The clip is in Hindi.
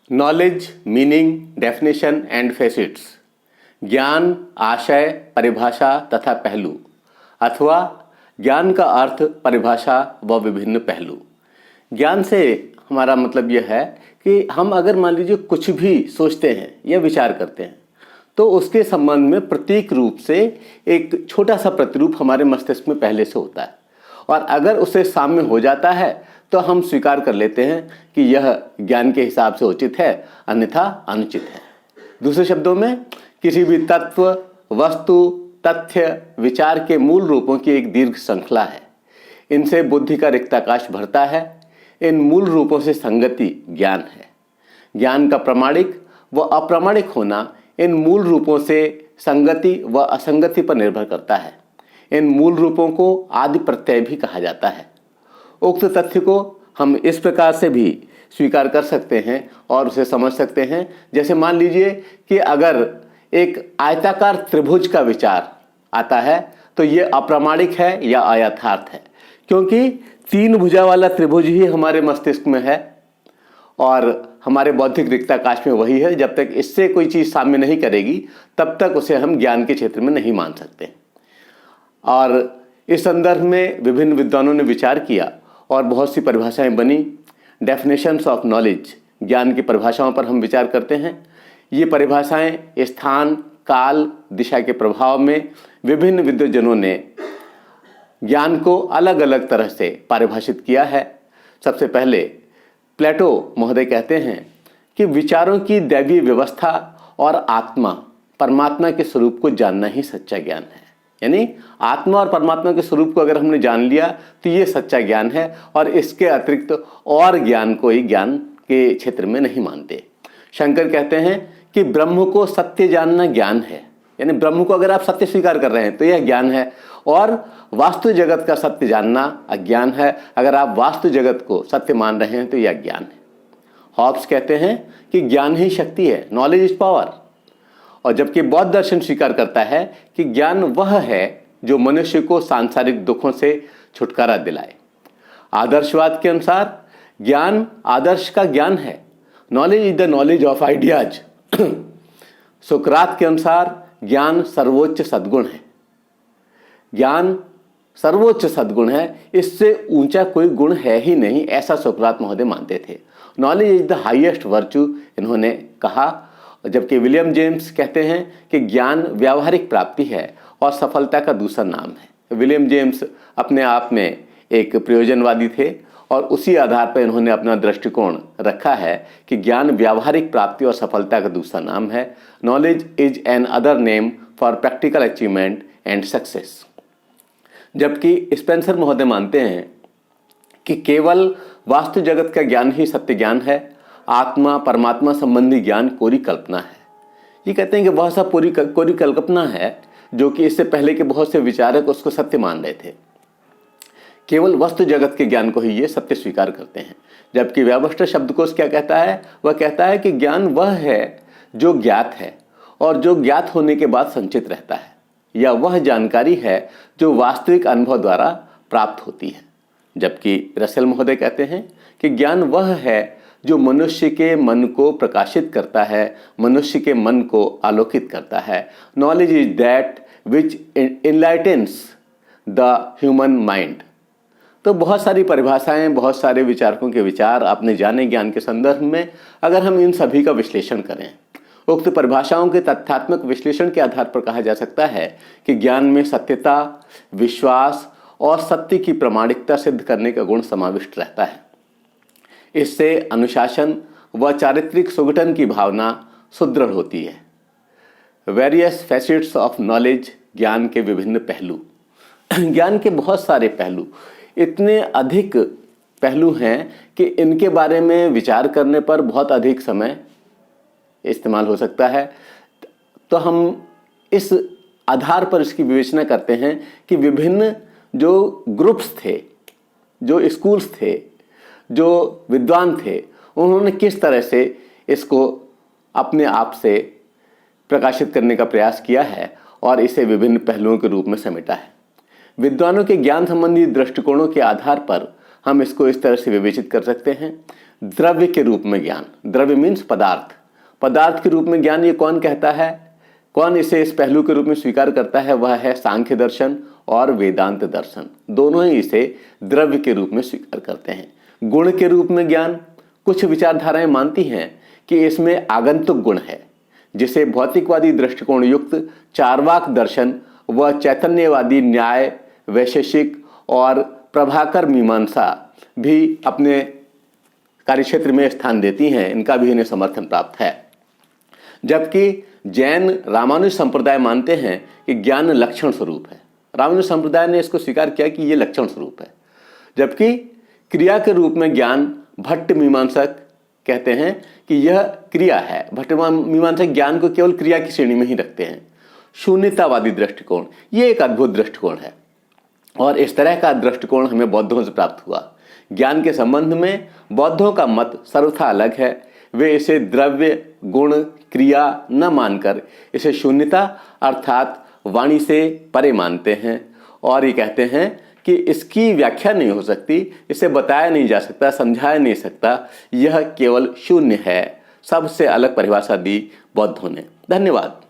Knowledge, meaning, definition and facets. ज्ञान, आशय, परिभाषा तथा पहलू, अथवा ज्ञान का अर्थ, परिभाषा व विभिन्न पहलू। ज्ञान से हमारा मतलब यह है कि हम अगर मान लीजिए कुछ भी सोचते हैं या विचार करते हैं तो उसके संबंध में प्रतीक रूप से एक छोटा सा प्रतिरूप हमारे मस्तिष्क में पहले से होता है, और अगर उसे साम्य हो जाता है तो हम स्वीकार कर लेते हैं कि यह ज्ञान के हिसाब से उचित है, अन्यथा अनुचित है। दूसरे शब्दों में, किसी भी तत्व, वस्तु, तथ्य, विचार के मूल रूपों की एक दीर्घ श्रृंखला है। इनसे बुद्धि का रिक्ताकाश भरता है। इन मूल रूपों से संगति ज्ञान है। ज्ञान का प्रामाणिक व अप्रामाणिक होना इन मूल रूपों से संगति व असंगति पर निर्भर करता है। इन मूल रूपों को आदि प्रत्यय भी कहा जाता है। उक्त तथ्य को हम इस प्रकार से भी स्वीकार कर सकते हैं और उसे समझ सकते हैं, जैसे मान लीजिए कि अगर एक आयताकार त्रिभुज का विचार आता है तो ये अप्रामाणिक है या अयथार्थ है, क्योंकि तीन भुजा वाला त्रिभुज ही हमारे मस्तिष्क में है और हमारे बौद्धिक रिक्ताकाश में वही है। जब तक इससे कोई चीज़ साम्य नहीं करेगी तब तक उसे हम ज्ञान के क्षेत्र में नहीं मान सकते। और इस संदर्भ में विभिन्न विद्वानों ने विचार किया और बहुत सी परिभाषाएं बनी। डेफिनेशंस ऑफ नॉलेज, ज्ञान की परिभाषाओं पर हम विचार करते हैं। ये परिभाषाएं स्थान, काल, दिशा के प्रभाव में विभिन्न विद्वजनों ने ज्ञान को अलग अलग तरह से परिभाषित किया है। सबसे पहले प्लेटो महोदय कहते हैं कि विचारों की दैवीय व्यवस्था और आत्मा, परमात्मा के स्वरूप को जानना ही सच्चा ज्ञान है। यानी आत्मा और परमात्मा के स्वरूप को अगर हमने जान लिया तो ये सच्चा ज्ञान है, और इसके अतिरिक्त और ज्ञान को ही ज्ञान के क्षेत्र में नहीं मानते। शंकर कहते हैं कि ब्रह्म को सत्य जानना ज्ञान है। यानी ब्रह्म को अगर आप सत्य स्वीकार कर रहे हैं तो यह ज्ञान है, और वास्तु जगत का सत्य जानना अज्ञान है। अगर आप वास्तु जगत को सत्य मान रहे हैं तो यह ज्ञान है। हॉब्स कहते हैं कि ज्ञान ही शक्ति है, नॉलेज इज पावर। और जबकि बौद्ध दर्शन स्वीकार करता है कि ज्ञान वह है जो मनुष्य को सांसारिक दुखों से छुटकारा दिलाए। आदर्शवाद के अनुसार ज्ञान आदर्श का ज्ञान है, knowledge is the knowledge of ideas. सुकरात के अनुसार ज्ञान सर्वोच्च सद्गुण है। ज्ञान सर्वोच्च सद्गुण है, इससे ऊंचा कोई गुण है ही नहीं, ऐसा सुकरात महोदय मानते थे। Knowledge is the highest virtue इन्होंने कहा। जबकि विलियम जेम्स कहते हैं कि ज्ञान व्यावहारिक प्राप्ति है और सफलता का दूसरा नाम है। विलियम जेम्स अपने आप में एक प्रयोजनवादी थे और उसी आधार पर इन्होंने अपना दृष्टिकोण रखा है कि ज्ञान व्यावहारिक प्राप्ति और सफलता का दूसरा नाम है। Knowledge is an other name for practical achievement and success. जबकि स्पेंसर महोदय मानते हैं कि केवल वास्तु जगत का ज्ञान ही सत्य ज्ञान है, आत्मा परमात्मा संबंधी ज्ञान कोरी कल्पना है। ये कहते हैं कि वह सब कोरी कल्पना है जो कि इससे पहले के बहुत से विचारक उसको सत्य मान रहे थे। केवल वस्तु जगत के ज्ञान को ही ये सत्य स्वीकार करते हैं। जबकि व्यवष्ट शब्दकोश क्या कहता है? वह कहता है कि ज्ञान वह है जो ज्ञात है और जो ज्ञात होने के बाद संचित रहता है, या वह जानकारी है जो वास्तविक अनुभव द्वारा प्राप्त होती है। जबकि रसेल महोदय कहते हैं कि ज्ञान वह है जो मनुष्य के मन को प्रकाशित करता है, मनुष्य के मन को आलोकित करता है। Knowledge is that which enlightens the human mind. तो बहुत सारी परिभाषाएं, बहुत सारे विचारकों के विचार आपने जाने ज्ञान के संदर्भ में। अगर हम इन सभी का विश्लेषण करें, उक्त परिभाषाओं के तथ्यात्मक विश्लेषण के आधार पर कहा जा सकता है कि ज्ञान में सत्यता, विश्वास और सत्य की प्रामाणिकता सिद्ध करने का गुण समाविष्ट रहता है। इससे अनुशासन व चारित्रिक सुगठन की भावना सुदृढ़ होती है। वेरियस फैसेट्स ऑफ नॉलेज, ज्ञान के विभिन्न पहलू। ज्ञान के बहुत सारे पहलू, इतने अधिक पहलू हैं कि इनके बारे में विचार करने पर बहुत अधिक समय इस्तेमाल हो सकता है। तो हम इस आधार पर इसकी विवेचना करते हैं कि विभिन्न जो ग्रुप्स थे, जो स्कूल्स थे, जो विद्वान थे, उन्होंने किस तरह से इसको अपने आप से प्रकाशित करने का प्रयास किया है और इसे विभिन्न पहलुओं के रूप में समेटा है। विद्वानों के ज्ञान संबंधी दृष्टिकोणों के आधार पर हम इसको इस तरह से विवेचित कर सकते हैं। द्रव्य के रूप में ज्ञान, द्रव्य मीन्स पदार्थ, पदार्थ के रूप में ज्ञान ये कौन कहता है, कौन इसे इस पहलू के रूप में स्वीकार करता है, वह है सांख्य दर्शन और वेदांत दर्शन। दोनों ही इसे द्रव्य के रूप में स्वीकार करते हैं। गुण के रूप में ज्ञान कुछ विचारधाराएं मानती हैं कि इसमें आगंतुक गुण है, जिसे भौतिकवादी दृष्टिकोण युक्त चार्वाक दर्शन व चैतन्यवादी न्याय, वैशेषिक और प्रभाकर मीमांसा भी अपने कार्यक्षेत्र में स्थान देती हैं, इनका भी इन्हें समर्थन प्राप्त है। जबकि जैन रामानुज संप्रदाय मानते हैं कि ज्ञान लक्षण स्वरूप है। रामानुज संप्रदाय ने इसको स्वीकार किया कि ये लक्षण स्वरूप है। जबकि क्रिया के रूप में ज्ञान भट्ट मीमांसक कहते हैं कि यह क्रिया है। भट्ट मीमांसक ज्ञान को केवल क्रिया की श्रेणी में ही रखते हैं। शून्यतावादी दृष्टिकोण ये एक अद्भुत दृष्टिकोण है और इस तरह का दृष्टिकोण हमें बौद्धों से प्राप्त हुआ। ज्ञान के संबंध में बौद्धों का मत सर्वथा अलग है। वे इसे द्रव्य, गुण, क्रिया न मानकर इसे शून्यता अर्थात वाणी से परे मानते हैं और ये कहते हैं कि इसकी व्याख्या नहीं हो सकती, इसे बताया नहीं जा सकता, समझाया नहीं सकता, यह केवल शून्य है। सबसे अलग परिभाषा दी बौद्धों ने। धन्यवाद।